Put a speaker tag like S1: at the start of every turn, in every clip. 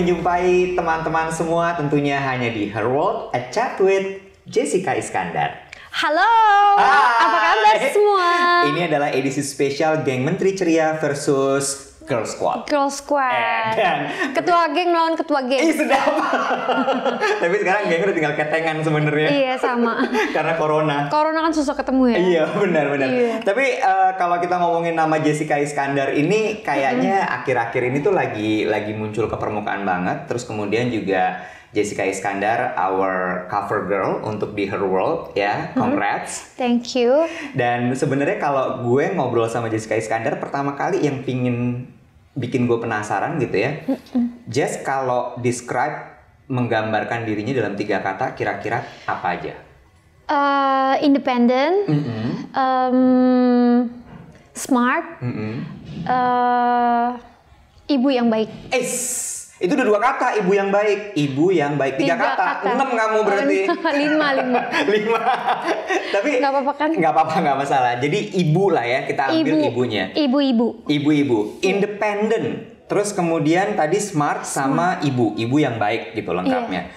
S1: menjumpai teman-teman semua tentunya hanya di Her World, A Chat with Jessica Iskandar.
S2: Halo, apa kabar semua?
S1: Ini adalah edisi spesial Geng Menteri Ceria versus Girl Squad.
S2: Girl Squad. Ketua geng melawan ketua geng.
S1: Sedap. Tapi sekarang geng udah tinggal ketengan sebenarnya.
S2: Iya, sama.
S1: Karena corona.
S2: Corona kan susah ketemu ya.
S1: Iya, benar.
S2: Iya.
S1: Tapi kalau kita ngomongin nama Jessica Iskandar ini kayaknya akhir-akhir ini tuh lagi muncul ke permukaan banget. Terus kemudian juga Jessica Iskandar, our cover girl untuk di Her World, ya, congrats.
S2: Thank you.
S1: Dan sebenarnya kalau gue ngobrol sama Jessica Iskandar, pertama kali yang pingin bikin gue penasaran gitu ya, Jess kalau describe, menggambarkan dirinya dalam 3 kata, kira-kira apa aja?
S2: Independent, smart, ibu yang baik.
S1: Itu udah 2 kata, ibu yang baik. Ibu yang baik, 3 kata. 6 kamu berarti.
S2: 5.
S1: 5. Tapi
S2: nggak apa-apa kan?
S1: Nggak apa-apa, nggak masalah. Jadi ibu lah ya, kita ambil ibunya. Ibu-ibu. Independent. Terus kemudian tadi smart sama ibu. Ibu yang baik gitu lengkapnya.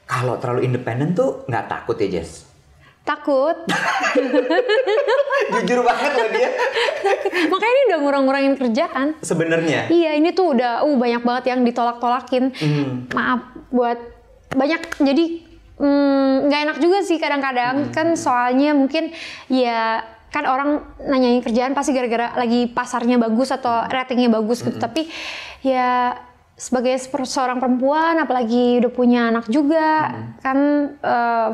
S1: Kalau terlalu independen tuh nggak takut ya, Jess?
S2: Takut.
S1: Jujur banget loh dia.
S2: Makanya ini udah ngurang-ngurangin kerjaan.
S1: Sebenarnya.
S2: Iya, ini tuh udah banyak banget yang ditolak-tolakin. Maaf buat banyak, jadi nggak enak juga sih kadang-kadang kan, soalnya mungkin ya kan orang nanyain kerjaan pasti gara-gara lagi pasarnya bagus atau ratingnya bagus gitu. Tapi ya sebagai seorang perempuan, apalagi udah punya anak juga, kan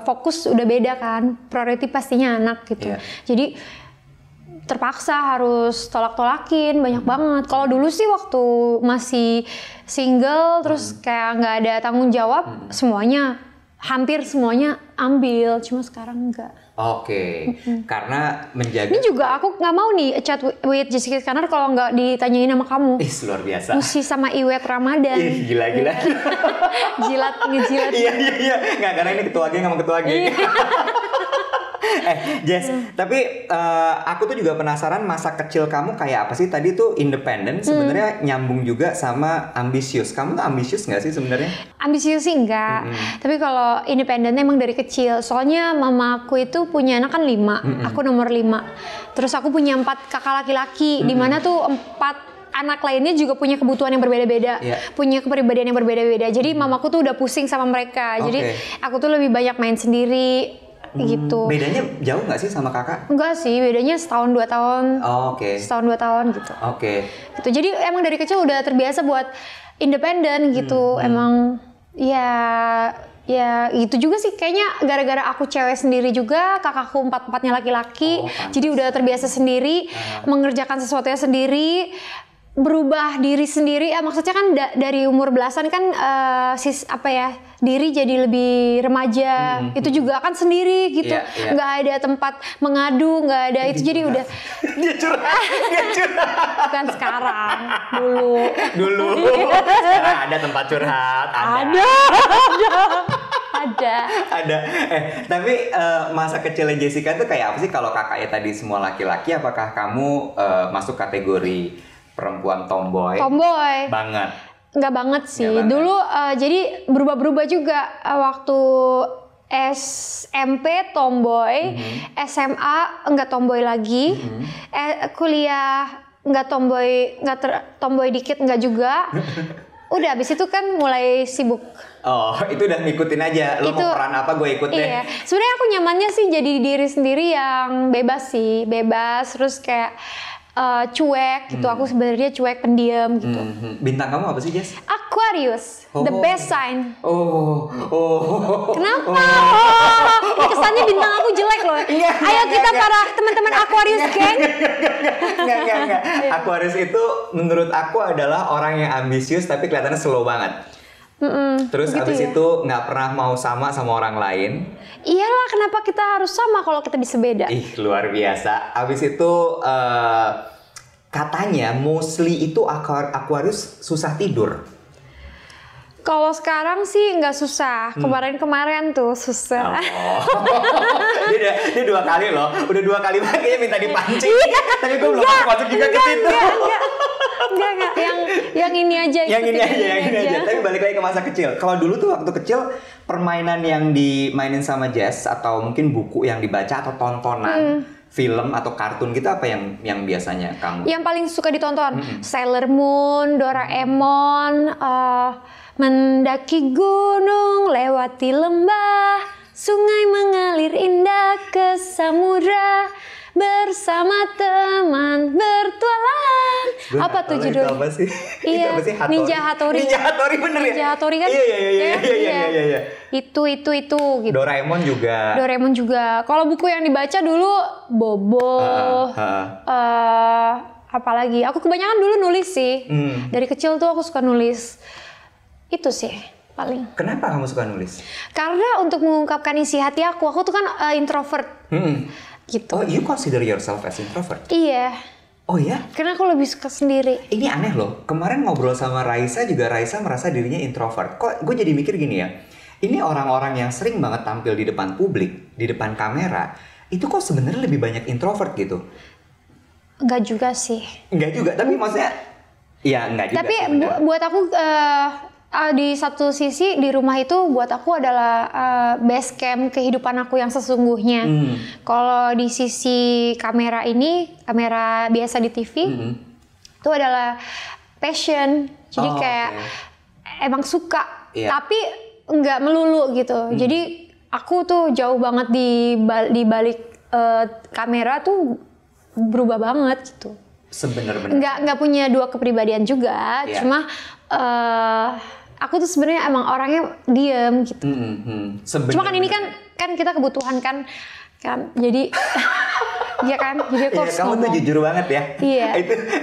S2: fokus udah beda kan, priority pastinya anak gitu. Jadi terpaksa harus tolak-tolakin banyak banget. Kalau dulu sih waktu masih single, terus kayak nggak ada tanggung jawab, hampir semuanya ambil, cuma sekarang enggak.
S1: Oke. Karena menjaga.
S2: Ini juga aku nggak mau nih chat with Jessica Iskandar kalau nggak ditanyain sama kamu.
S1: Luar biasa.
S2: Musi sama Iwet Ramadan.
S1: Gila.
S2: Ngejilat.
S1: Iya. Nggak, karena ini ketua geng sama ketua geng. Jess, tapi aku tuh juga penasaran masa kecil kamu kayak apa sih? Tadi tuh independen, sebenarnya nyambung juga sama ambisius. Kamu tuh ambisius nggak sih sebenarnya?
S2: Ambisius sih enggak. Tapi kalau independen emang dari kecil. Soalnya mamaku itu punya anak kan 5, aku nomor 5. Terus aku punya 4 kakak laki-laki, di mana tuh 4 anak lainnya juga punya kebutuhan yang berbeda-beda, punya kepribadian yang berbeda-beda. Jadi mamaku tuh udah pusing sama mereka. Jadi aku tuh lebih banyak main sendiri gitu.
S1: Bedanya jauh nggak sih sama kakak?
S2: Enggak sih, bedanya setahun 2 tahun. Setahun 2 tahun gitu. Gitu. Jadi emang dari kecil udah terbiasa buat independen gitu. Emang ya itu juga sih kayaknya gara-gara aku cewek sendiri juga, kakakku 4-4-nya laki-laki. Jadi udah terbiasa sendiri, mengerjakan sesuatunya sendiri, berubah diri sendiri. Maksudnya kan dari umur belasan kan diri jadi lebih remaja. Itu juga kan sendiri gitu. Nggak ada tempat mengadu, nggak ada itu. Jadi udah
S1: dia curhat.
S2: bukan sekarang, dulu.
S1: Sekarang ada tempat curhat. Ada. Tapi masa kecilnya Jessica tuh kayak apa sih? Kalau kakaknya tadi semua laki-laki, apakah kamu masuk kategori perempuan tomboy?
S2: Tomboy
S1: banget.
S2: Nggak banget sih. Dulu jadi berubah-berubah juga. Waktu SMP tomboy, SMA nggak tomboy lagi, kuliah nggak tomboy dikit nggak juga. Udah abis itu kan mulai sibuk.
S1: Itu udah ngikutin aja. Lo mau peran apa gue ikut deh.
S2: Iya. Sebenarnya aku nyamannya sih jadi diri sendiri yang bebas sih, terus kayak cuek gitu. Aku sebenarnya cuek, pendiam gitu.
S1: Bintang kamu apa sih, Jess?
S2: Aquarius, the best sign. Kenapa? Kesannya bintang aku jelek loh. Ayo kita para teman-teman Aquarius geng.
S1: Enggak. Aquarius itu menurut aku adalah orang yang ambisius tapi kelihatannya slow banget. Terus
S2: gitu
S1: abis
S2: ya?
S1: itu nggak pernah mau sama orang lain.
S2: Iyalah, kenapa kita harus sama kalau kita bisa beda?
S1: Luar biasa. Abis itu katanya mostly itu Aquarius susah tidur.
S2: Kalau sekarang sih nggak susah. Kemarin-kemarin tuh susah.
S1: Dia 2 kali loh. Udah 2 kali makanya minta dipancing. Tapi gue belum masuk juga ke situ.
S2: Enggak. Yang ini aja.
S1: Yang ini aja. Tapi balik lagi ke masa kecil. Kalau dulu tuh waktu kecil permainan yang dimainin sama Jess atau mungkin buku yang dibaca atau tontonan film atau kartun gitu apa yang biasanya kamu?
S2: Yang paling suka ditonton Sailor Moon, Doraemon, mendaki gunung, lewati lembah, sungai mengalir indah ke samudra, bersama teman bertualang. Apa tuh judulnya?
S1: Apa sih?
S2: Iya,
S1: apa sih?
S2: Ninja Hattori.
S1: Ninja Hattori bener ya?
S2: Ninja Hattori kan?
S1: Iya.
S2: Itu gitu.
S1: Doraemon juga. Kalau buku yang dibaca dulu Bobo. Apalagi? Aku kebanyakan dulu nulis sih. Dari kecil tuh aku suka nulis. Itu sih paling. Kenapa kamu suka nulis?
S2: Karena untuk mengungkapkan isi hati aku tuh kan introvert. Gitu.
S1: Oh, you consider yourself as introvert?
S2: Iya.
S1: Oh ya?
S2: Karena aku lebih suka sendiri.
S1: Ini aneh loh. Kemarin ngobrol sama Raisa juga Raisa merasa dirinya introvert. Kok gue jadi mikir gini ya. Ini orang-orang yang sering banget tampil di depan publik, di depan kamera, itu kok sebenarnya lebih banyak introvert gitu?
S2: Enggak juga sih.
S1: Enggak juga, tapi maksudnya ya enggak juga.
S2: Tapi buat aku di satu sisi di rumah itu buat aku adalah base camp kehidupan aku yang sesungguhnya. Kalau di sisi kamera ini, kamera biasa di TV, itu adalah passion. Jadi kayak emang suka, tapi nggak melulu gitu. Jadi aku tuh jauh banget di balik kamera tuh berubah banget gitu.
S1: Sebenarnya
S2: nggak punya dua kepribadian juga, cuma aku tuh sebenarnya emang orangnya diem gitu. Cuma kan ini kan kita kebutuhan kan jadi iya kan, jadi aku harus
S1: kamu
S2: ngomong.
S1: tuh jujur banget ya.
S2: Iya.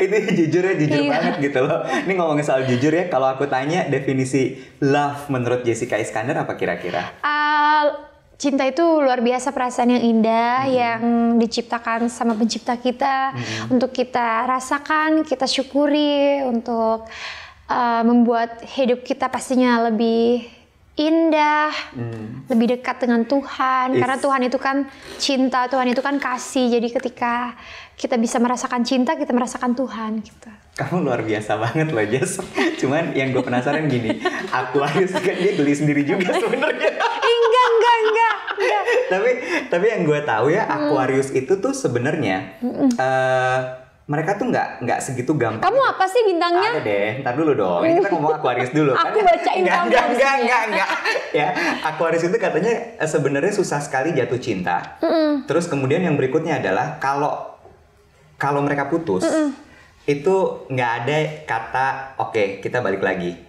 S1: itu jujur banget gitu loh. Ini ngomongin soal jujur ya, kalau aku tanya definisi love menurut Jessica Iskandar apa kira-kira?
S2: Cinta itu luar biasa, perasaan yang indah yang diciptakan sama pencipta kita untuk kita rasakan, kita syukuri, untuk membuat hidup kita pastinya lebih indah, lebih dekat dengan Tuhan. Karena Tuhan itu kan cinta, Tuhan itu kan kasih. Jadi ketika kita bisa merasakan cinta, kita merasakan Tuhan gitu.
S1: Kamu luar biasa banget loh, Jess. Cuman yang gue penasaran gini, Aquarius kan dia geli sendiri juga sebenarnya.
S2: Enggak.
S1: Tapi yang gue tahu ya, Aquarius itu tuh sebenarnya mereka tuh nggak segitu gampang.
S2: Kamu apa sih bintangnya?
S1: Ada deh, ntar dulu dong. Ini kita ngomong Aquarius dulu.
S2: Aku bacain kamu.
S1: Enggak. Ya, Aquarius itu katanya sebenarnya susah sekali jatuh cinta. Terus kemudian yang berikutnya adalah kalau mereka putus, itu nggak ada kata oke, kita balik lagi.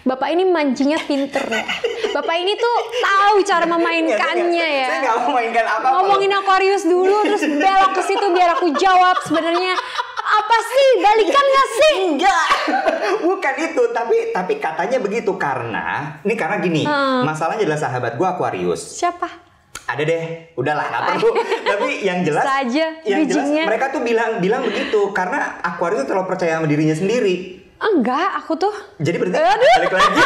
S2: Bapak ini mancingnya pinter ya. Bapak ini tuh tahu cara memainkannya ya.
S1: Saya nggak mau mainkan apa-apa.
S2: Ngomongin Aquarius dulu, terus belok ke situ biar aku jawab sebenarnya apa sih, balikan nggak sih?
S1: Enggak, bukan itu. Tapi katanya begitu karena gini. Masalahnya adalah sahabat gue Aquarius.
S2: Siapa?
S1: Ada deh, udahlah nggak perlu. Tapi yang jelas, mereka tuh bilang begitu karena Aquarius tuh terlalu percaya sama dirinya sendiri.
S2: Enggak, aku tuh.
S1: Jadi berarti balik lagi.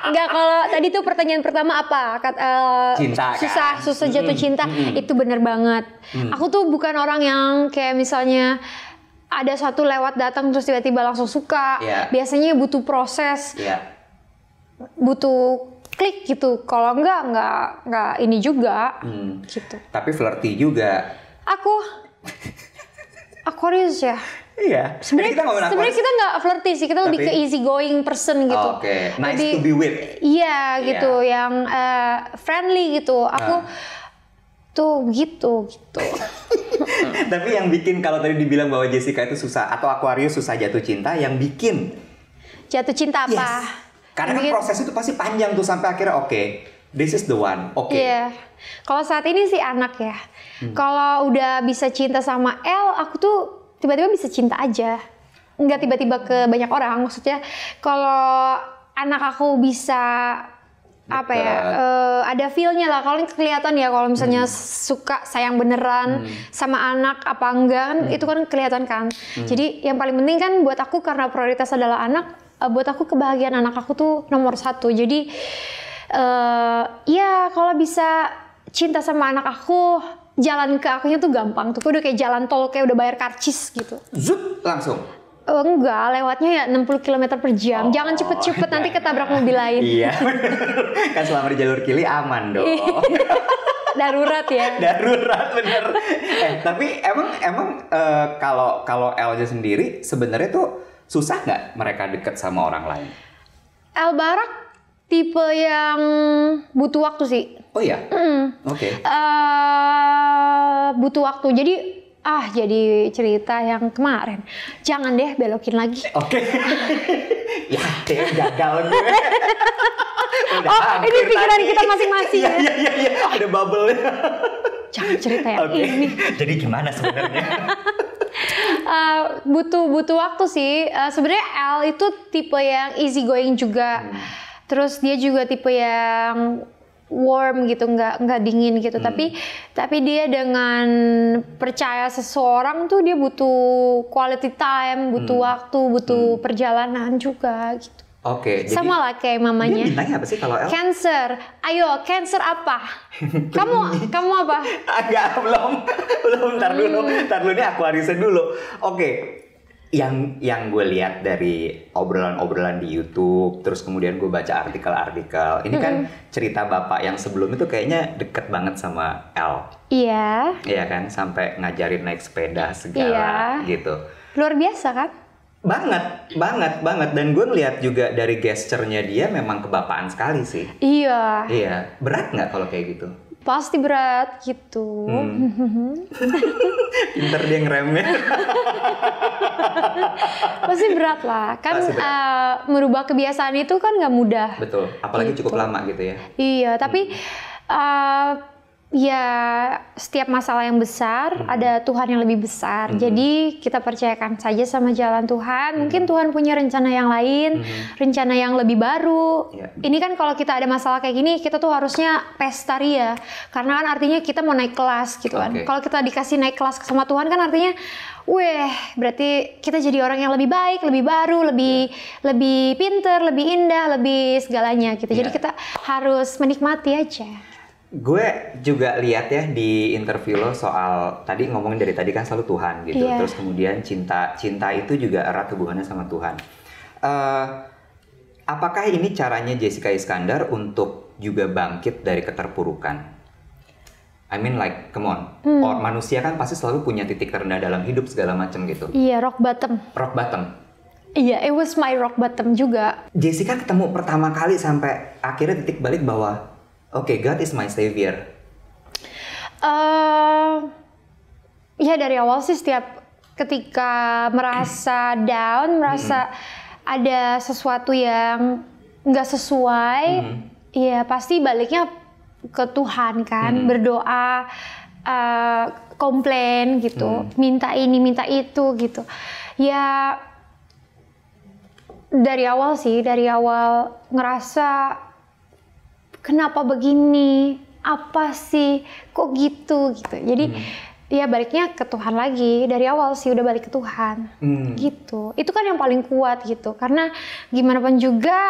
S2: Enggak, kalau tadi tuh pertanyaan pertama apa?
S1: Cinta
S2: susah jatuh cinta. Itu bener banget. Aku tuh bukan orang yang kayak misalnya ada satu lewat datang terus tiba-tiba langsung suka. Biasanya butuh proses. Butuh klik gitu. Kalau enggak ini juga. Gitu.
S1: Tapi flirty juga.
S2: Aquarius ya.
S1: Iya.
S2: Sebenarnya kita nggak flirty sih, kita lebih ke easy going person gitu.
S1: Oke. Nice to be with.
S2: Iya gitu, yang friendly gitu. Aku tuh gitu.
S1: Tapi yang bikin kalau tadi dibilang bahwa Jessica itu susah atau Aquarius susah jatuh cinta, yang bikin
S2: jatuh cinta apa?
S1: Yes. Karena kan proses itu pasti panjang tuh sampai akhirnya this is the one.
S2: Iya. Kalau saat ini sih anak ya. Kalau udah bisa cinta sama aku tuh tiba-tiba bisa cinta aja. Nggak tiba-tiba ke banyak orang. Maksudnya kalau anak aku bisa ada feel-nya lah. Kalau kelihatan ya kalau misalnya suka sayang beneran sama anak apa enggak kan itu kan kelihatan kan. Jadi yang paling penting kan buat aku karena prioritas adalah anak. Buat aku kebahagiaan anak aku tuh nomor 1. Jadi ya kalau bisa cinta sama anak aku jalan ke akunya tuh gampang tuh, udah kayak jalan tol kayak udah bayar karcis gitu.
S1: Zup, langsung.
S2: Enggak, lewatnya ya 60 km per jam. Jangan cepet-cepet nanti ketabrak mobil lain.
S1: Iya. Kan selama di jalur kiri aman dong.
S2: Darurat ya.
S1: Darurat bener. Tapi emang kalau Elja sendiri sebenarnya tuh susah nggak mereka deket sama orang lain?
S2: El Barak tipe yang butuh waktu sih.
S1: Oh iya? Oke.
S2: Butuh waktu. Jadi cerita yang kemarin. Jangan deh belokin lagi.
S1: Oke. Ya, gagal gue.
S2: Ini pikiran kita masing-masing ya.
S1: Iya. Ada bubble-nya.
S2: Jangan cerita yang ini.
S1: Jadi gimana sebenarnya?
S2: Butuh waktu sih. Sebenarnya L itu tipe yang easy going juga. Terus dia juga tipe yang warm gitu, nggak dingin gitu. Tapi dia dengan percaya seseorang tuh dia butuh quality time, butuh waktu, butuh perjalanan juga gitu.
S1: Oke.
S2: Sama lah kayak mamanya.
S1: Dia bintangnya apa sih kalau L?
S2: Cancer. Ayo, Cancer apa? Kamu apa?
S1: Agak belum. Ntar dulu ini Aquariusnya dulu. Oke. Yang gue lihat dari obrolan di YouTube, terus kemudian gue baca artikel-artikel. Ini kan cerita bapak yang sebelum itu kayaknya deket banget sama L.
S2: Iya.
S1: Iya kan, sampai ngajarin naik sepeda segala gitu.
S2: Luar biasa kan?
S1: Banget. Dan gue ngeliat juga dari gesturnya dia memang kebapaan sekali sih.
S2: Iya.
S1: Iya. Berat nggak kalau kayak gitu?
S2: Pasti berat gitu.
S1: Pinter dia ngeremnya.
S2: Pasti berat lah. Kan merubah kebiasaan itu kan nggak mudah.
S1: Betul. Apalagi
S2: gitu.
S1: cukup lama gitu ya.
S2: Iya. Tapi ya setiap masalah yang besar ada Tuhan yang lebih besar. Jadi kita percayakan saja sama jalan Tuhan. Mungkin Tuhan punya rencana yang lain, rencana yang lebih baru. Ini kan kalau kita ada masalah kayak gini, kita tuh harusnya pesta ria. Karena kan artinya kita mau naik kelas gitu kan. Kalau kita dikasih naik kelas sama Tuhan kan artinya, berarti kita jadi orang yang lebih baik, lebih baru, lebih pinter, lebih indah, lebih segalanya gitu. Jadi kita harus menikmati aja.
S1: Gue juga lihat ya di interview lo soal tadi ngomongin dari tadi kan selalu Tuhan gitu. Terus kemudian cinta itu juga erat hubungannya sama Tuhan. Apakah ini caranya Jessica Iskandar untuk juga bangkit dari keterpurukan? I mean like, come on. Orang manusia kan pasti selalu punya titik terendah dalam hidup segala macam gitu.
S2: Iya, rock bottom.
S1: Rock bottom.
S2: Iya, it was my rock bottom juga.
S1: Jessica ketemu pertama kali sampai akhirnya titik balik bahwa okay, God is my savior.
S2: Ya dari awal sih ketika merasa down, merasa ada sesuatu yang nggak sesuai, ya pasti baliknya ke Tuhan kan, berdoa, komplain gitu, minta ini, minta itu gitu. Ya dari awal ngerasa kenapa begini? Apa sih? Kok gitu? Jadi ya baliknya ke Tuhan lagi. Dari awal sih udah balik ke Tuhan. Gitu. Itu kan yang paling kuat gitu. Karena gimana pun juga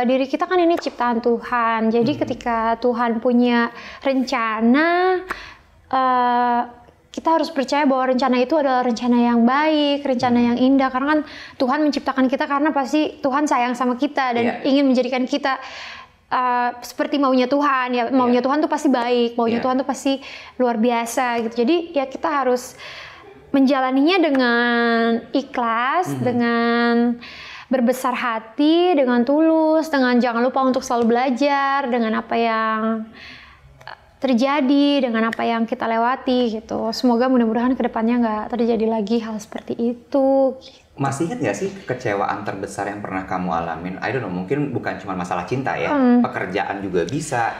S2: diri kita kan ini ciptaan Tuhan. Jadi ketika Tuhan punya rencana, kita harus percaya bahwa rencana itu adalah rencana yang baik, rencana yang indah. Karena kan Tuhan menciptakan kita karena pasti Tuhan sayang sama kita dan ingin menjadikan kita seperti maunya Tuhan. Ya maunya Tuhan tuh pasti baik, maunya Tuhan tuh pasti luar biasa gitu. Jadi ya kita harus menjalaninya dengan ikhlas, dengan berbesar hati, dengan tulus, dengan jangan lupa untuk selalu belajar dengan apa yang terjadi, dengan apa yang kita lewati gitu. Semoga mudah-mudahan kedepannya nggak terjadi lagi hal seperti itu.
S1: Masih ingat nggak sih kecewaan terbesar yang pernah kamu alamin? I don't know, mungkin bukan cuma masalah cinta ya, pekerjaan juga bisa,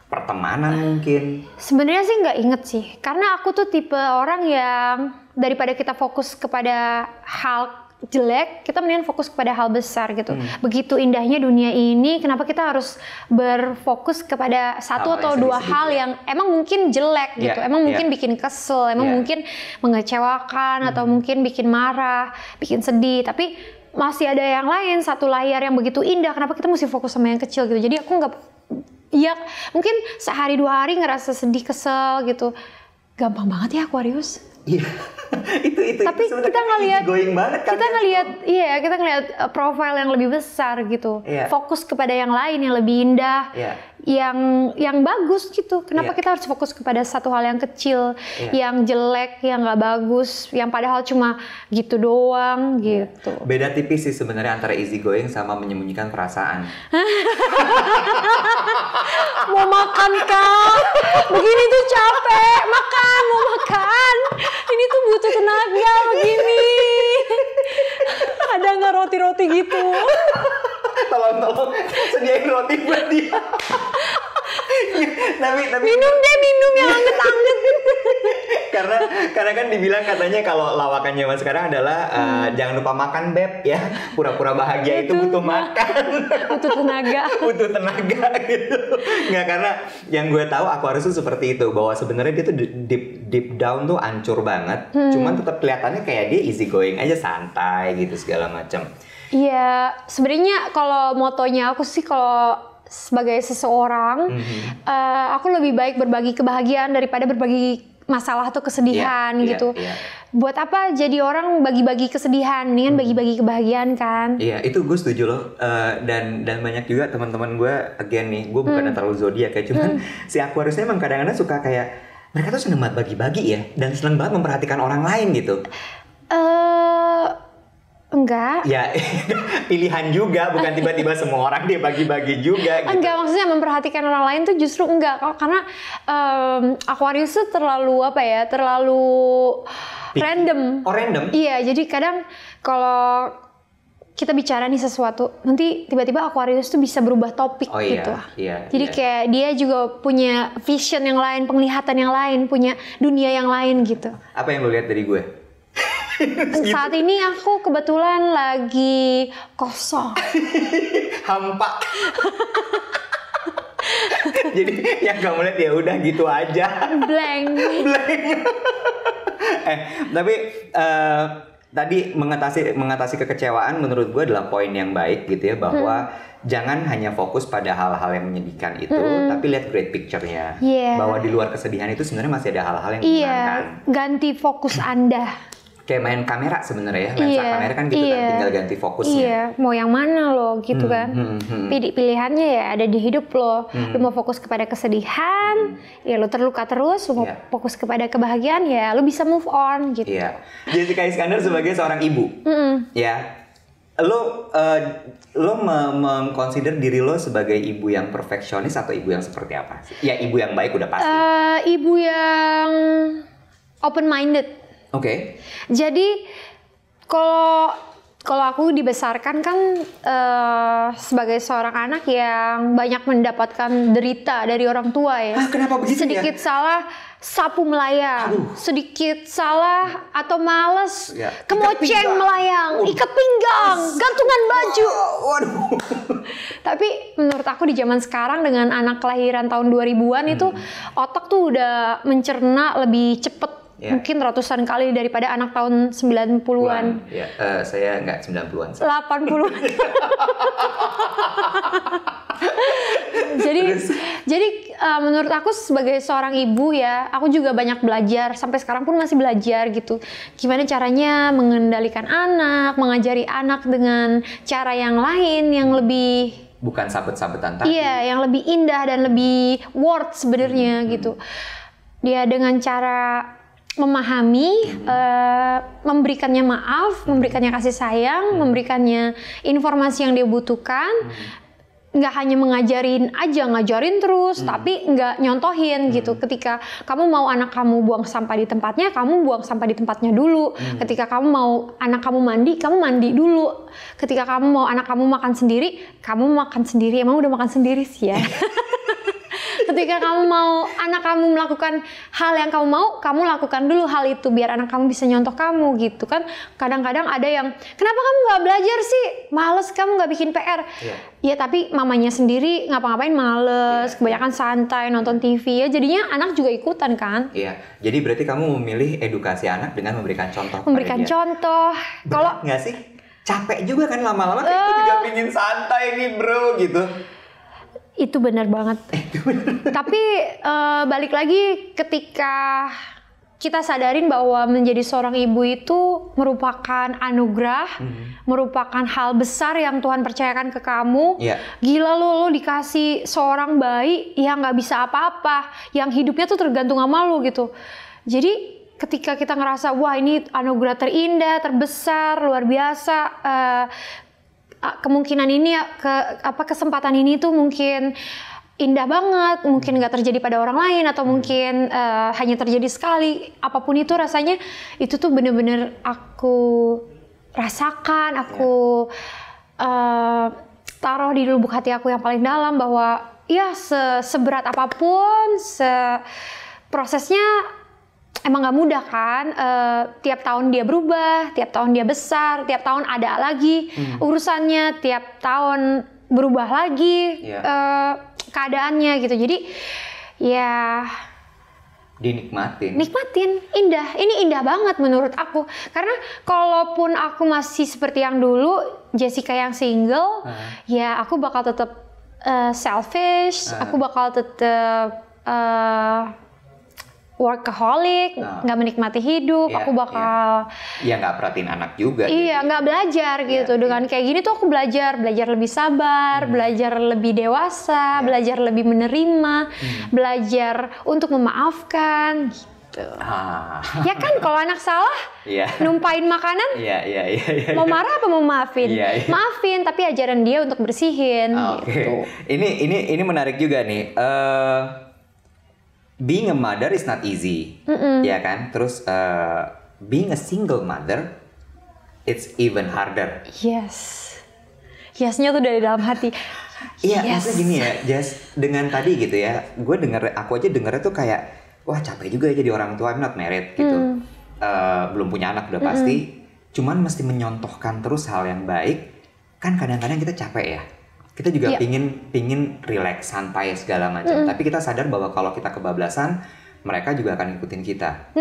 S1: pertemanan mungkin.
S2: Sebenarnya sih nggak inget sih, karena aku tuh tipe orang yang daripada kita fokus kepada hal jelek, kita mendingan fokus kepada hal besar gitu. Begitu indahnya dunia ini, kenapa kita harus berfokus kepada satu atau dua hal yang emang mungkin jelek gitu, emang mungkin bikin kesel, emang mungkin mengecewakan atau mungkin bikin marah, bikin sedih, tapi masih ada yang lain, satu layar yang begitu indah, kenapa kita mesti fokus sama yang kecil gitu. Jadi aku nggak, ya mungkin sehari dua hari ngerasa sedih, kesel gitu, gampang banget ya Aquarius.
S1: Iya. itu
S2: tapi
S1: itu
S2: kita ngelihat
S1: going banget kan.
S2: Kita ngelihat profil yang lebih besar gitu.
S1: Iya.
S2: Fokus kepada yang lain yang lebih indah.
S1: Iya.
S2: Yang bagus gitu. Kenapa kita harus fokus kepada satu hal yang kecil, yang jelek, yang nggak bagus, yang padahal cuma gitu doang gitu.
S1: Beda tipis sih sebenarnya antara easy going sama menyembunyikan perasaan.
S2: Mau makan Kak, begini tuh capek, mau makan. Ini tuh butuh tenaga begini. Ada nggak roti-roti gitu?
S1: Tolong sediain roti buat dia. tapi
S2: minum yang anget-anget.
S1: karena kan dibilang katanya kalau lawakan zaman sekarang adalah jangan lupa makan beb ya, pura-pura bahagia itu butuh makan. butuh tenaga gitu. Nggak, karena yang gue tahu Aquarius tuh seperti itu, bahwa sebenarnya dia tuh deep down tuh hancur banget, cuman tetap kelihatannya kayak dia easy going aja, santai gitu segala macam.
S2: Iya, sebenarnya kalau motonya aku sih, kalau sebagai seseorang, aku lebih baik berbagi kebahagiaan daripada berbagi masalah atau kesedihan gitu. Buat apa jadi orang bagi-bagi kesedihan, nih kan bagi-bagi kebahagiaan kan?
S1: Iya, itu gue setuju loh. Dan banyak juga teman-teman gue, again nih, gue bukan terlalu zodiak kayak cuman si Aquariusnya emang kadang-kadang suka kayak mereka tuh seneng banget bagi-bagi ya, dan seneng banget memperhatikan orang lain gitu.
S2: Enggak.
S1: Ya, pilihan juga, bukan tiba-tiba semua orang dia bagi-bagi juga gitu.
S2: Enggak, maksudnya memperhatikan orang lain tuh justru enggak. Karena Aquarius tuh terlalu random.
S1: Oh, random?
S2: Iya, jadi kadang kalau kita bicara nih sesuatu, nanti tiba-tiba Aquarius tuh bisa berubah topik gitu. Jadi kayak dia juga punya vision yang lain, penglihatan yang lain, punya dunia yang lain gitu.
S1: Apa yang lo lihat dari gue?
S2: Saat ini aku kebetulan lagi kosong.
S1: Hampa. Jadi yang kamu lihat ya udah gitu aja.
S2: Blank.
S1: Tapi tadi mengatasi kekecewaan menurut gue adalah poin yang baik gitu ya, bahwa jangan hanya fokus pada hal-hal yang menyedihkan itu, tapi lihat great picture-nya. Bahwa di luar kesedihan itu sebenarnya masih ada hal-hal yang menyenangkan.
S2: Ganti fokus Anda.
S1: Kayak main kamera sebenarnya ya, lensa kamera kan gitu kan, tinggal ganti fokusnya.
S2: Iya, mau yang mana lo gitu kan. Pilihannya ya ada di hidup lo. Lo mau fokus kepada kesedihan, ya lo terluka terus. Lo mau fokus kepada kebahagiaan, ya lo bisa move on gitu.
S1: Iya. Jessica Iskandar sebagai seorang ibu, ya, lo mengconsider diri lo sebagai ibu yang perfeksionis atau ibu yang seperti apa? Ya, ibu yang baik udah pasti.
S2: Ibu yang open minded.
S1: Oke.
S2: Jadi kalau aku dibesarkan kan sebagai seorang anak yang banyak mendapatkan derita dari orang tua ya.
S1: Kenapa begitu?
S2: Sedikit salah sapu melayang, sedikit salah atau males kemoceng melayang, ikat pinggang, gantungan baju. Tapi menurut aku di zaman sekarang dengan anak kelahiran tahun 2000-an itu otak tuh udah mencerna lebih cepet. Mungkin ratusan kali daripada anak tahun 90-an.
S1: Ya, saya nggak 90-an.
S2: 80-an. Jadi menurut aku sebagai seorang ibu ya, aku juga banyak belajar, sampai sekarang pun masih belajar gitu. Gimana caranya mengendalikan anak, mengajari anak dengan cara yang lain yang lebih,
S1: bukan sabet-sabetan tadi.
S2: Iya, yang lebih indah dan lebih worth sebenarnya gitu. Dia dengan cara memahami, memberikannya maaf, memberikannya kasih sayang, memberikannya informasi yang dia butuhkan. Nggak hanya ngajarin terus, tapi nggak nyontohin gitu. Ketika kamu mau anak kamu buang sampah di tempatnya, kamu buang sampah di tempatnya dulu. Ketika kamu mau anak kamu mandi dulu. Ketika kamu mau anak kamu makan sendiri, kamu makan sendiri. Emang udah makan sendiri sih ya. Ketika kamu mau anak kamu melakukan hal yang kamu lakukan dulu hal itu biar anak kamu bisa nyontoh kamu gitu kan. Kadang-kadang ada yang, kenapa kamu nggak belajar sih? Males kamu nggak bikin PR. Ya tapi mamanya sendiri ngapa-ngapain males, kebanyakan santai nonton TV ya, jadinya anak juga ikutan kan.
S1: Iya, jadi berarti kamu memilih edukasi anak dengan memberikan contoh.
S2: Memberikan contoh.
S1: Kalau nggak sih, capek juga kan lama-lama kayak itu juga pingin santai nih bro gitu.
S2: Itu benar banget. Tapi balik lagi ketika kita sadarin bahwa menjadi seorang ibu itu merupakan anugerah, merupakan hal besar yang Tuhan percayakan ke kamu. Gila lo dikasih seorang bayi yang nggak bisa apa-apa, yang hidupnya tuh tergantung sama lo gitu. Jadi ketika kita ngerasa wah ini anugerah terindah, terbesar, luar biasa, kemungkinan ini kesempatan ini tuh mungkin indah banget, mungkin nggak terjadi pada orang lain atau mungkin hanya terjadi sekali. Apapun itu rasanya, itu tuh bener-bener aku rasakan, aku taruh di lubuk hati aku yang paling dalam bahwa ya seberat apapun, prosesnya emang nggak mudah kan. Tiap tahun dia berubah, tiap tahun dia besar, tiap tahun ada lagi urusannya, tiap tahun berubah lagi. Keadaannya gitu. Jadi ya nikmatin, indah. Ini indah banget menurut aku. Karena kalaupun aku masih seperti yang dulu, Jessica yang single, ya aku bakal tetap selfish, aku bakal tetap workaholic, nggak menikmati hidup, aku bakal
S1: nggak perhatiin anak juga.
S2: Iya, nggak belajar gitu. Dengan kayak gini tuh aku belajar lebih sabar, belajar lebih dewasa, belajar lebih menerima, belajar untuk memaafkan gitu. Ya kan, kalau anak salah, numpain makanan, mau marah apa mau maafin? Maafin, tapi ajaran dia untuk bersihin. Gitu.
S1: Ini menarik juga nih. Being a mother is not easy, ya kan? Terus being a single mother, it's even harder.
S2: Yesnya tuh dari dalam hati.
S1: Iya, maksudnya gini ya, Jess, dengan tadi gitu ya, aku aja dengernya tuh kayak, wah capek juga ya jadi orang tua, I'm not married gitu, belum punya anak udah pasti, cuman mesti menyontohkan terus hal yang baik, kan kadang-kadang kita capek ya. Kita juga pingin relax, santai segala macam. Tapi kita sadar bahwa kalau kita kebablasan, mereka juga akan ngikutin kita.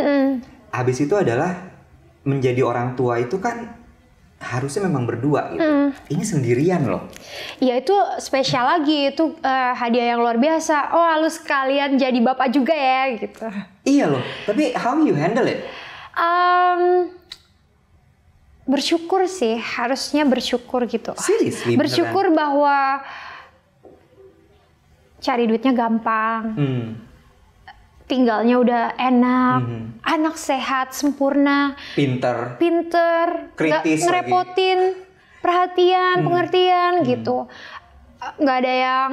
S1: Habis itu adalah menjadi orang tua itu kan harusnya memang berdua gitu. Ini sendirian loh.
S2: Ya itu spesial lagi, itu hadiah yang luar biasa. Oh, lu sekalian jadi bapak juga ya gitu.
S1: Iya loh. Tapi how you handle it?
S2: Bersyukur sih, harusnya bersyukur gitu.
S1: Seriously,
S2: bersyukur bahwa cari duitnya gampang, tinggalnya udah enak, anak sehat, sempurna,
S1: pinter,
S2: kritis, ngerepotin, perhatian, pengertian gitu. Nggak ada yang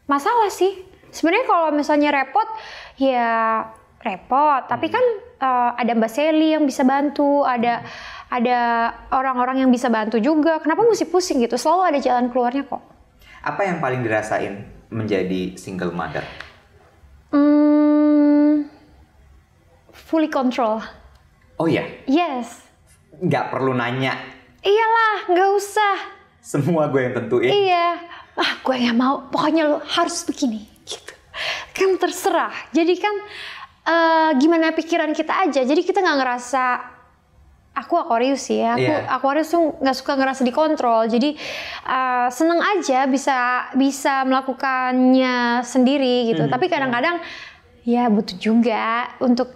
S2: masalah sih. Sebenarnya kalau misalnya repot, ya repot. Tapi kan ada Mbak Sally yang bisa bantu, ada orang-orang yang bisa bantu juga. Kenapa mesti pusing gitu? Selalu ada jalan keluarnya kok.
S1: Apa yang paling dirasain menjadi single mother?
S2: Fully control.
S1: Oh ya?
S2: Yes.
S1: Nggak perlu nanya.
S2: Iyalah, nggak usah.
S1: Semua gue yang tentuin.
S2: Iya. Gue nggak mau. Pokoknya lo harus begini. Gitu. Kan terserah. Jadi kan gimana pikiran kita aja. Jadi kita nggak ngerasa. Aku Aquarius sih ya, Aquarius tuh nggak suka ngerasa dikontrol, jadi seneng aja bisa melakukannya sendiri gitu. Tapi kadang-kadang ya butuh juga untuk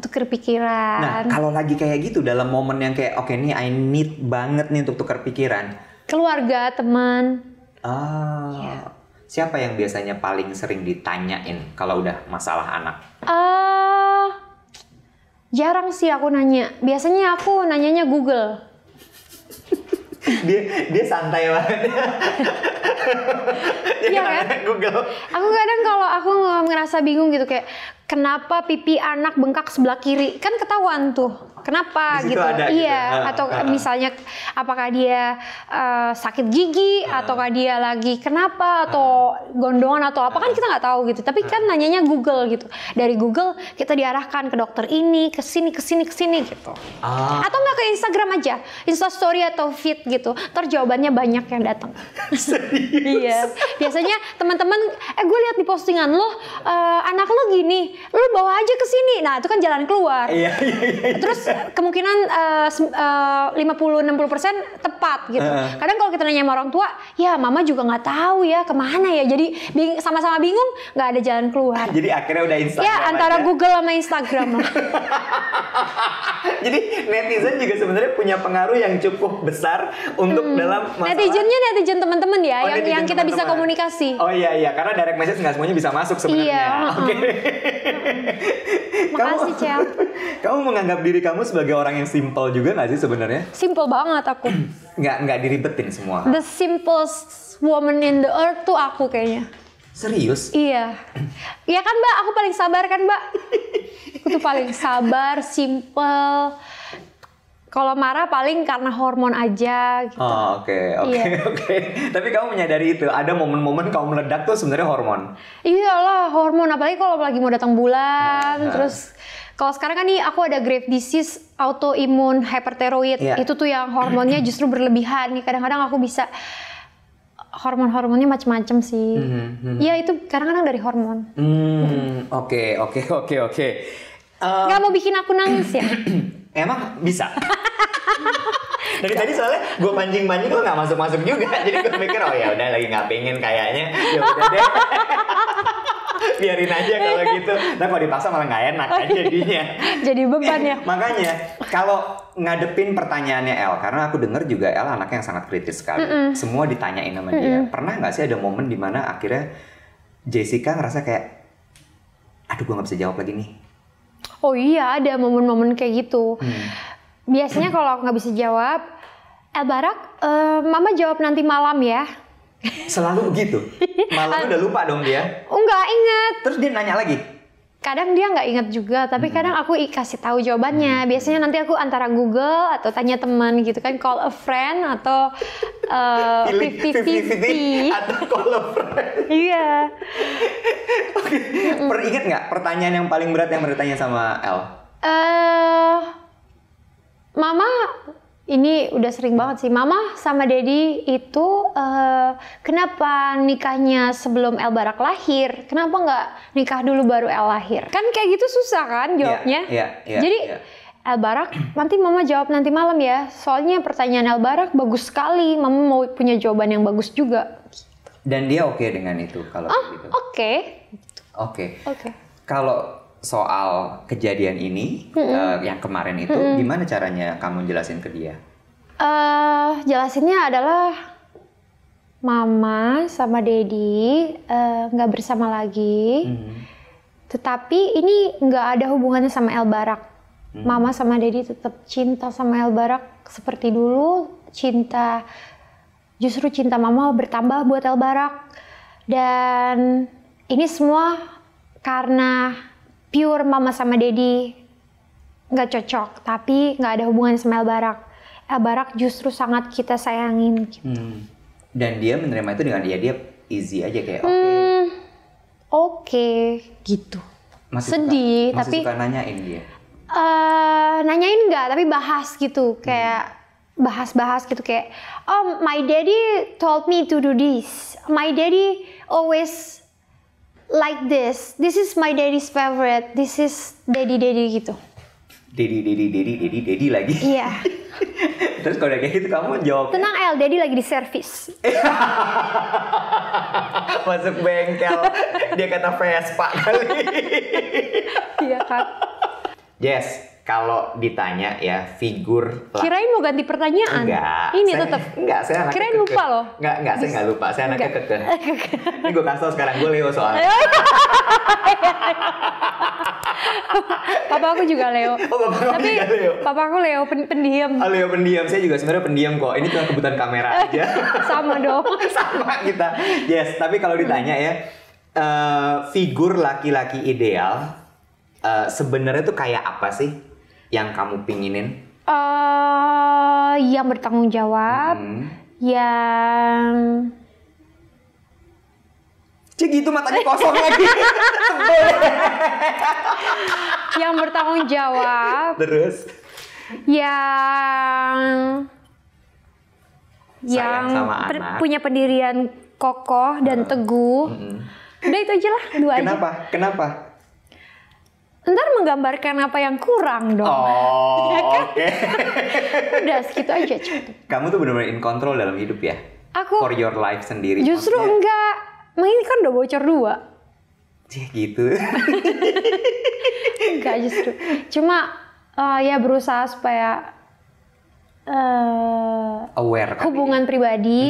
S2: tukar pikiran.
S1: Nah kalau lagi kayak gitu dalam momen yang kayak oke nih I need banget nih untuk tukar pikiran.
S2: Keluarga, teman.
S1: Siapa yang biasanya paling sering ditanyain kalau udah masalah anak?
S2: Jarang sih aku nanya. Biasanya aku nanyanya Google.
S1: dia santai banget.
S2: Iya kan?
S1: Google.
S2: Aku kadang kalau aku ngerasa bingung gitu kayak kenapa pipi anak bengkak sebelah kiri? Kan ketahuan tuh. Kenapa gitu? Iya, atau misalnya apakah dia sakit gigi ataukah dia lagi kenapa atau gondongan atau apa kan kita nggak tahu gitu. Tapi kan nanyanya Google gitu. Dari Google kita diarahkan ke dokter ini, ke sini gitu. Atau nggak ke Instagram aja, Instastory atau feed gitu. Ntar jawabannya banyak yang datang.
S1: Serius?
S2: Iya. Biasanya teman-teman, gue lihat di postingan lo, anak lo gini. lu bawa aja ke sini. Nah itu kan jalan keluar.
S1: Iya.
S2: Terus kemungkinan 50-60% tepat gitu. Kadang kalau kita nanya sama orang tua, ya mama juga nggak tahu ya kemana ya. Jadi sama-sama bingung, nggak ada jalan keluar.
S1: Jadi akhirnya udah Instagram
S2: ya antara
S1: aja.
S2: Google sama Instagram lah.
S1: Jadi netizen juga sebenarnya punya pengaruh yang cukup besar untuk dalam masalah.
S2: Netizen teman-teman ya, yang kita bisa komunikasi.
S1: Oh iya, karena direct message nggak semuanya bisa masuk sebenarnya.
S2: Iya.
S1: Oke.
S2: Makasih Cel.
S1: Kamu menganggap diri kamu sebagai orang yang simple juga nggak sih sebenarnya?
S2: Simple banget aku.
S1: Nggak diribetin semua.
S2: The simplest woman in the earth tuh aku kayaknya.
S1: Serius?
S2: Iya. Iya kan Mbak, aku paling sabar kan Mbak. Aku tuh paling sabar, simple. Kalau marah paling karena hormon aja gitu.
S1: Oh, oke. Tapi kamu menyadari itu, ada momen-momen kamu meledak tuh sebenarnya hormon.
S2: Iyalah, hormon, apalagi kalau lagi mau datang bulan. Terus kalau sekarang kan nih aku ada grave disease autoimmune hyperthyroid. Itu tuh yang hormonnya justru berlebihan nih. Kadang-kadang aku bisa hormon-hormonnya macem-macem sih. Iya itu kadang-kadang dari hormon.
S1: Oke.
S2: Nggak mau bikin aku nangis ya?
S1: Emang bisa? Dari tadi soalnya gue pancing-pancing lo nggak masuk-masuk juga, jadi gue mikir oh ya udah lagi nggak pengen kayaknya, ya udah deh, biarin aja kalau gitu. Nah kalau dipaksa malah nggak enak kan jadinya.
S2: Jadi beban ya.
S1: Makanya kalau ngadepin pertanyaannya El, karena aku dengar juga El anaknya yang sangat kritis sekali. Semua ditanyain sama dia. Pernah nggak sih ada momen dimana akhirnya Jessica ngerasa kayak, aduh gue nggak bisa jawab lagi nih.
S2: Oh iya, ada momen-momen kayak gitu. Biasanya kalau aku nggak bisa jawab, El Barak, Mama jawab nanti malam ya.
S1: Selalu begitu? Malam udah lupa dong dia?
S2: Nggak inget.
S1: Terus dia nanya lagi?
S2: Kadang dia nggak inget juga, tapi kadang aku kasih tahu jawabannya. Biasanya nanti aku antara Google atau tanya teman gitu kan, call a friend atau 50-50
S1: atau call a friend.
S2: Iya.
S1: Oke. Ingat nggak pertanyaan yang paling berat yang bertanya sama El?
S2: Mama, ini udah sering banget sih. Mama sama Daddy itu kenapa nikahnya sebelum El Barak lahir? Kenapa nggak nikah dulu baru El lahir? Kan kayak gitu susah kan jawabnya. Jadi El Barak, nanti Mama jawab nanti malam ya. Soalnya pertanyaan El Barak bagus sekali. Mama mau punya jawaban yang bagus juga.
S1: Dan dia oke dengan itu kalau gitu? Oke. Kalau soal kejadian ini, yang kemarin itu, gimana caranya kamu jelasin ke dia?
S2: Jelasinnya adalah Mama sama Daddy nggak bersama lagi, tetapi ini nggak ada hubungannya sama El Barak. Mama sama Daddy tetap cinta sama El Barak seperti dulu, justru cinta Mama bertambah buat El Barak. Dan ini semua karena pure Mama sama Daddy nggak cocok, tapi nggak ada hubungan sama El Barak. El Barak justru sangat kita sayangin. Gitu.
S1: Dan dia menerima itu dengan dia easy aja kayak
S2: oke, gitu. Masih tapi
S1: suka nanyain dia.
S2: Nanyain nggak, tapi bahas gitu, kayak bahas gitu kayak, oh my daddy told me to do this. My daddy always like this. This is my daddy's favorite. This is daddy gitu.
S1: Daddy lagi.
S2: Iya.
S1: Terus kalau udah kayak gitu kamu jawab.
S2: Tenang El, daddy lagi di servis.
S1: Masuk bengkel. Dia kata Vespa kali.
S2: Iya kan.
S1: Yes. Kalau ditanya ya figur.
S2: Kirain mau ganti pertanyaan.
S1: Enggak.
S2: Ini tetap.
S1: Enggak, saya anaknya
S2: kirain lupa loh.
S1: Enggak, saya enggak lupa. Saya anaknya kekeh. Ini gue kasih tau sekarang, gue Leo soalnya.
S2: Papa aku juga Leo.
S1: Oh, Papa
S2: tapi
S1: juga Leo.
S2: Papa aku Leo pendiam.
S1: Oh, Leo pendiam. Saya juga sebenarnya pendiam kok. Ini cuma kebutuhan kamera aja.
S2: Sama dong.
S1: Sama kita. Yes, tapi kalau ditanya ya, figur laki-laki ideal sebenarnya tuh kayak apa sih yang kamu pinginin?
S2: Yang bertanggung jawab, yang
S1: cik gitu matanya kosong lagi.
S2: yang bertanggung jawab.
S1: Terus?
S2: Yang
S1: sama anak.
S2: Punya pendirian kokoh dan teguh. Udah itu aja lah, dua aja.
S1: Kenapa?
S2: ntar menggambarkan apa yang kurang dong.
S1: Oh,
S2: Ya kan?
S1: oke.
S2: Udah segitu aja cukup.
S1: Kamu tuh benar-benar in control dalam hidup ya?
S2: Aku
S1: For your life sendiri.
S2: justru
S1: maksudnya.
S2: enggak. Ini kan udah bocor 2.
S1: Cih, gitu.
S2: Enggak justru. Cuma ya berusaha supaya
S1: Aware kali
S2: hubungan
S1: ya.
S2: pribadi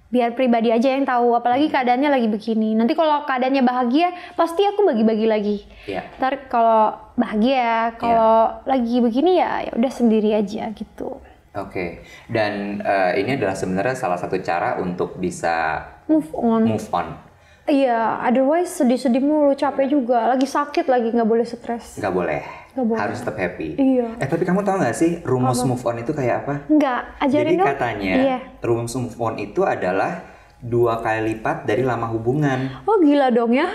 S2: biar pribadi aja yang tahu, apalagi keadaannya lagi begini. Nanti kalau keadaannya bahagia pasti aku bagi-bagi lagi.
S1: Iya.
S2: Ntar kalau bahagia, kalau lagi begini ya udah sendiri aja gitu.
S1: Oke. Dan ini adalah sebenarnya salah satu cara untuk bisa
S2: Move on. Iya, otherwise sedih-sedih mulu, capek juga. Lagi sakit lagi, nggak boleh stres.
S1: Nggak boleh.
S2: Nggak boleh.
S1: Harus tetap happy.
S2: Iya.
S1: Tapi kamu tahu nggak sih rumus move on itu kayak apa?
S2: Nggak, ajarin
S1: Jadi
S2: dong.
S1: katanya
S2: Iya.
S1: rumus move on itu adalah 2 kali lipat dari lama hubungan.
S2: Oh gila dong ya.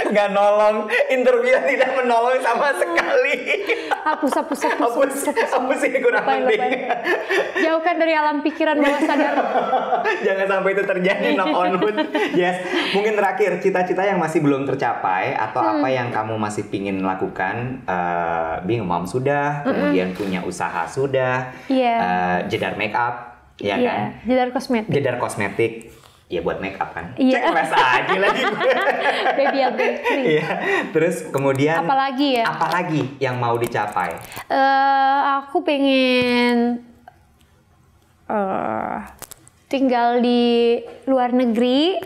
S1: Nggak nolong, interview tidak menolong sama sekali. Hapus ini kurang penting.
S2: Jauhkan dari alam pikiran bawah sadar.
S1: Jangan sampai itu terjadi, knock on wood. Yes, mungkin terakhir cita-cita yang masih belum tercapai atau apa yang kamu masih pingin lakukan. Being a mom sudah, kemudian punya usaha sudah, jedar make up, ya kan?
S2: Jedar kosmetik.
S1: Jedar kosmetik. Ya buat make up kan.
S2: Iya.
S1: Cek rasa aja lagi.
S2: Baby Bakery.
S1: Iya. Terus kemudian
S2: Apalagi ya?
S1: Apalagi yang mau dicapai?
S2: Aku pengen tinggal di luar negeri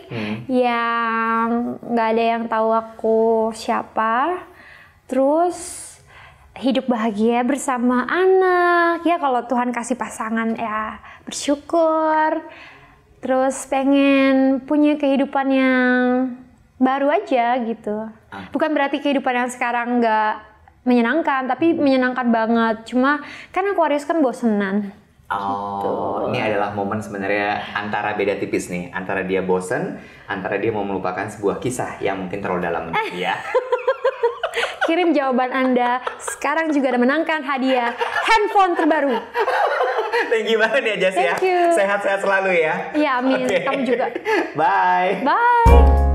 S2: yang nggak ada yang tahu aku siapa. Terus hidup bahagia bersama anak. Ya kalau Tuhan kasih pasangan ya bersyukur. Terus pengen punya kehidupan yang baru aja gitu. Bukan berarti kehidupan yang sekarang nggak menyenangkan, tapi menyenangkan banget. Cuma kan Aquarius kan bosenan.
S1: Oh, ini adalah momen sebenarnya antara beda tipis nih. Antara dia bosen, antara dia mau melupakan sebuah kisah yang mungkin terlalu dalam. Ya.
S2: Kirim jawaban Anda. Sekarang juga ada menangkan hadiah handphone terbaru.
S1: Thank you banget ya Jess ya.
S2: Thank you.
S1: Sehat-sehat selalu ya.
S2: Iya, amin.
S1: Okay.
S2: Kamu juga.
S1: Bye.
S2: Bye.